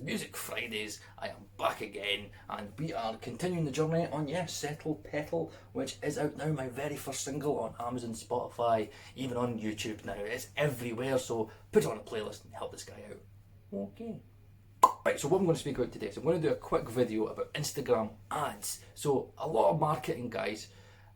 Music Fridays. I am back again, and we are continuing the journey on, yes, Settle Petal, which is out now, my very first single on Amazon, Spotify, even on YouTube now. It's everywhere, so put it on a playlist and help this guy out. Okay. Right, so what I'm going to speak about today is I'm going to do a quick video about Instagram ads. So a lot of marketing guys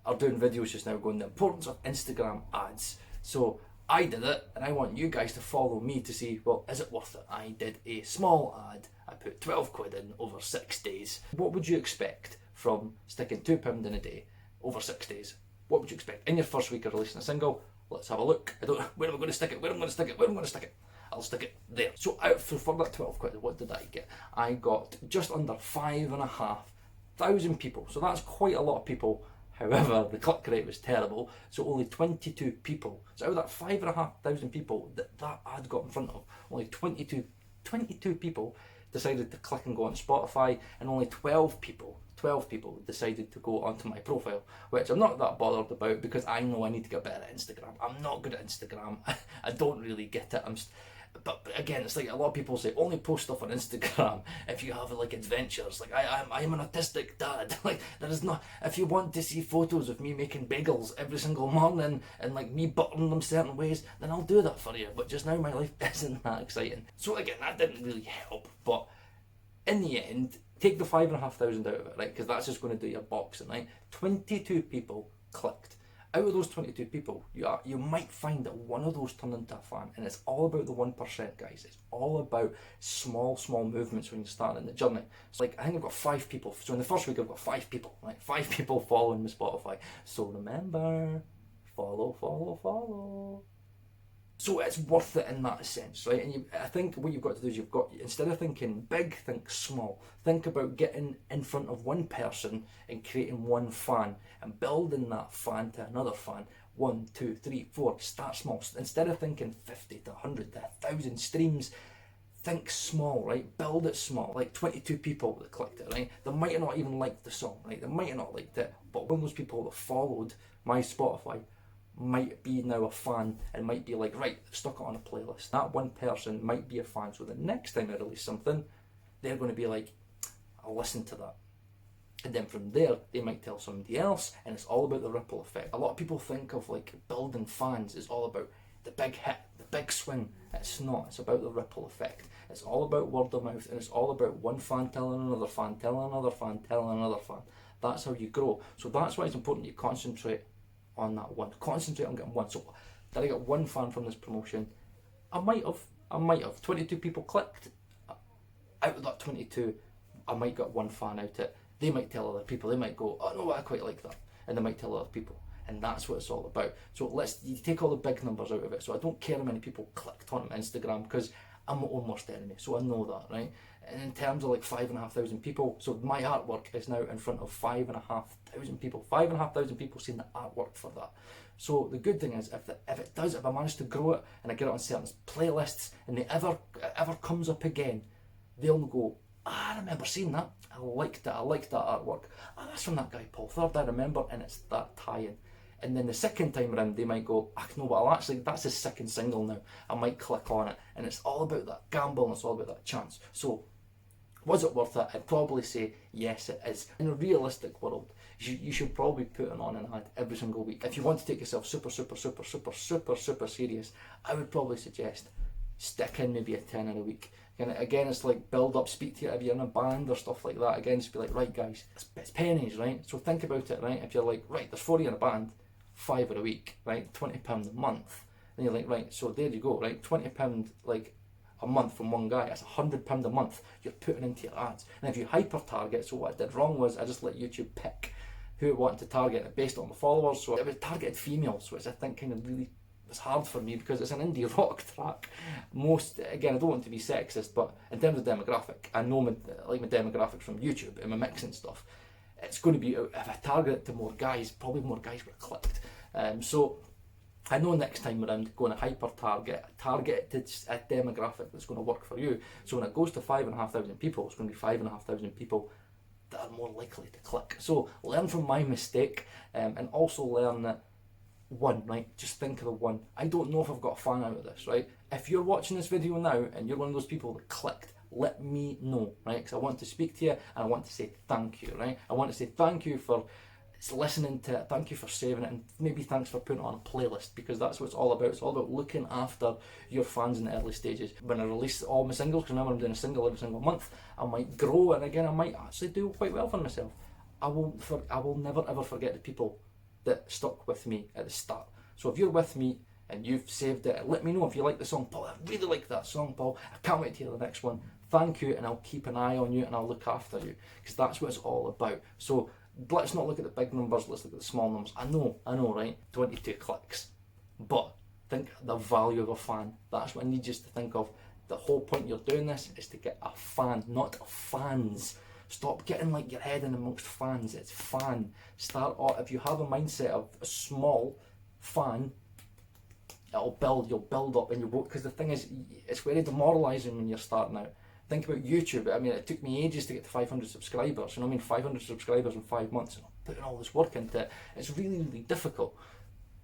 are doing videos just now going the importance of Instagram ads. So I did it, and I want you guys to follow me to see, well, is it worth it? I did a small ad. I put 12 quid in over 6 days. What would you expect from sticking £2 in a day over 6 days? What would you expect? In your first week of releasing a single, let's have a look. I don't know where am I going to stick it, where am I going to stick it, where am I going to stick it? I'll stick it there. So out for that 12 quid, what did I get? I got just under 5,500 people. So that's quite a lot of people. However, the click rate was terrible, so only 22 people. So out of that 5,500 people that ad got in front of, only 22 people decided to click and go on Spotify, and only 12 people decided to go onto my profile, which I'm not that bothered about because I know I need to get better at Instagram. I'm not good at Instagram. I don't really get it. But again, it's like a lot of people say, only post stuff on Instagram if you have like adventures. Like I'm an autistic dad. Like there is not. If you want to see photos of me making bagels every single morning and like me buttering them certain ways, then I'll do that for you. But just now my life isn't that exciting. So again, that didn't really help. But in the end, take the 5,500 out of it, right? Because that's just going to do your boxing, right? 22 people clicked. Out of those 22 people, you might find that one of those turned into a fan, and it's all about the 1%, guys. It's all about small movements when you're starting in the journey. So like, I think I've got 5 people. So in the first week, I've got 5 people, right? 5 people following me Spotify. So remember, follow. So it's worth it in that sense, right? And I think what you've got to do is instead of thinking big, think small. Think about getting in front of one person and creating one fan and building that fan to another fan. 1, 2, 3, 4. Start small. Instead of thinking 50 to 100 to 1,000 streams, think small, right? Build it small. Like 22 people that clicked it, right? They might have not even liked the song, right? They might have not liked it, but one of those people that followed my Spotify might be now a fan and might be like, right, stuck it on a playlist. That one person might be a fan, so the next time I release something, they're going to be like, I'll listen to that. And then from there, they might tell somebody else, and it's all about the ripple effect. A lot of people think of like building fans is all about the big hit, the big swing. It's not. It's about the ripple effect. It's all about word of mouth, and it's all about one fan telling another fan, telling another fan, telling another fan. That's how you grow. So that's why it's important you concentrate on that one. Concentrate on getting one. So did I get one fan from this promotion? I might have. 22 people clicked. Out of that 22, I might get one fan out of it. They might tell other people. They might go, oh no, I quite like that. And they might tell other people. And that's what it's all about. So you take all the big numbers out of it. So I don't care how many people clicked on Instagram because I'm my own worst enemy. So I know that, right? And in terms of like 5,500 people, so my artwork is now in front of 5,500 people. 5,500 people seen the artwork for that. So the good thing is, if I manage to grow it and I get it on certain playlists and it ever comes up again, they'll go, I remember seeing that. I liked that artwork. Oh, that's from that guy Paul Third, I remember, and it's that tie-in. And then the second time around, they might go, no, but that's his second single now. I might click on it. And it's all about that gamble, and it's all about that chance. So, was it worth it? I'd probably say, yes, it is. In a realistic world, you should probably put it on an ad every single week. If you want to take yourself super serious, I would probably suggest stick in maybe a tenner a week. And again, it's like build up, speak to you if you're in a band or stuff like that. Again, just be like, right guys, it's pennies, right? So think about it, right? If you're like, right, there's 40 in a band, £5 a week, right? £20 a month. And you're like, right, so there you go, right? £20 like a month from one guy, that's £100 a month you're putting into your ads. And if you hyper target, so what I did wrong was I just let YouTube pick who it wanted to target based on the followers. So it was targeted females, which I think kind of really was hard for me because it's an indie rock track. Again, I don't want to be sexist, but in terms of demographic, I know my demographics from YouTube and my mixing stuff. It's going to be, if I target it to more guys, probably more guys would have clicked. So I know next time around, going to hyper target it to a demographic that's going to work for you. So when it goes to 5,500 people, it's going to be 5,500 people that are more likely to click. So learn from my mistake, and also learn that one, right? Just think of the one. I don't know if I've got a fan out of this, right? If you're watching this video now and you're one of those people that clicked, let me know, right? Because I want to speak to you and I want to say thank you, right? I want to say thank you for listening to it, thank you for saving it, and maybe thanks for putting it on a playlist, because that's what it's all about. It's all about looking after your fans in the early stages. When I release all my singles, because remember I'm doing a single every single month, I might grow, and again I might actually do quite well for myself. I will never ever forget the people that stuck with me at the start. So if you're with me and you've saved it, let me know if you like the song. Paul, I really like that song, Paul. I can't wait to hear the next one. Thank you, and I'll keep an eye on you and I'll look after you, because that's what it's all about. So let's not look at the big numbers, let's look at the small numbers. I know, right? 22 clicks. But think the value of a fan. That's what I need you to think of. The whole point you're doing this is to get a fan, not fans. Stop getting like your head in amongst fans. It's fan. Start off, if you have a mindset of a small fan, you'll build up, and you won't, because the thing is, it's very demoralising when you're starting out. Think about YouTube. I mean, it took me ages to get to 500 subscribers. You know what I mean? 500 subscribers in 5 months. And I'm putting all this work into it. It's really, really difficult.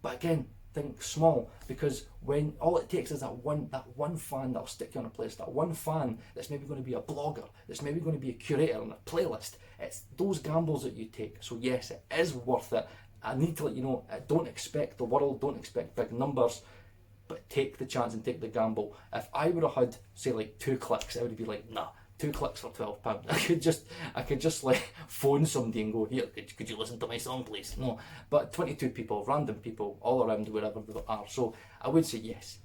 But again, think small, because when all it takes is that one fan that'll stick you on a playlist, that one fan that's maybe going to be a blogger, that's maybe going to be a curator on a playlist. It's those gambles that you take. So yes, it is worth it. I need to let you know, don't expect the world, don't expect big numbers, but take the chance and take the gamble. If I would have had, say, like 2 clicks, I would be like, nah, 2 clicks for £12. I could just like phone somebody and go, here, could you listen to my song, please? No, but 22 people, random people, all around wherever they are. So I would say yes.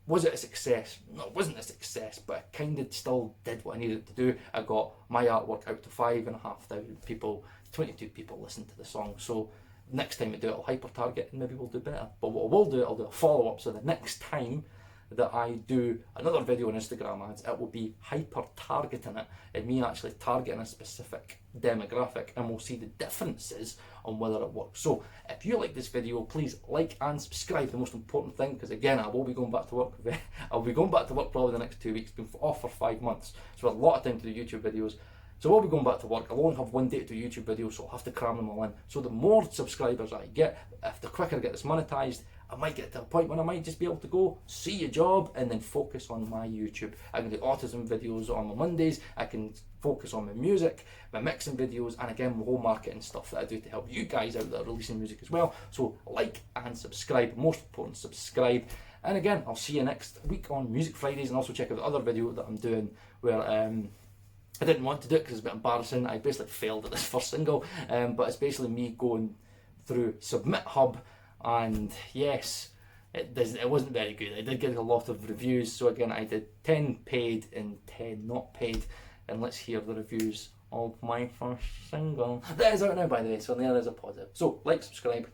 Was it a success? No, it wasn't a success, but I kind of still did what I needed to do. I got my artwork out to 5,500 people, 22 people listened to the song. So next time we do it, I'll hyper target and maybe we'll do better. But what I will do, I'll do a follow up. So the next time that I do another video on Instagram ads, it will be hyper targeting it and me actually targeting a specific demographic, and we'll see the differences on whether it works. So if you like this video, please like and subscribe, the most important thing, because again, I will be going back to work. I'll be going back to work probably the next 2 weeks, been off for 5 months, so a lot of time to do YouTube videos. So I'll be going back to work. I'll only have 1 day to do YouTube videos, so I'll have to cram them all in. So the more subscribers I get, if the quicker I get this monetized, I might get to a point when I might just be able to go see a job and then focus on my YouTube. I can do autism videos on my Mondays. I can focus on my music, my mixing videos, and again, my whole marketing stuff that I do to help you guys out that are releasing music as well. So like and subscribe. Most important, subscribe. And again, I'll see you next week on Music Fridays, and also check out the other video that I'm doing where I didn't want to do it because it's a bit embarrassing. I basically failed at this first single, but it's basically me going through Submit Hub, and yes, it wasn't very good. I did get a lot of reviews, so again, I did 10 paid and 10 not paid, and let's hear the reviews of my first single. That is out now, by the way, so there is a positive. So like, subscribe,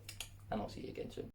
and I'll see you again soon.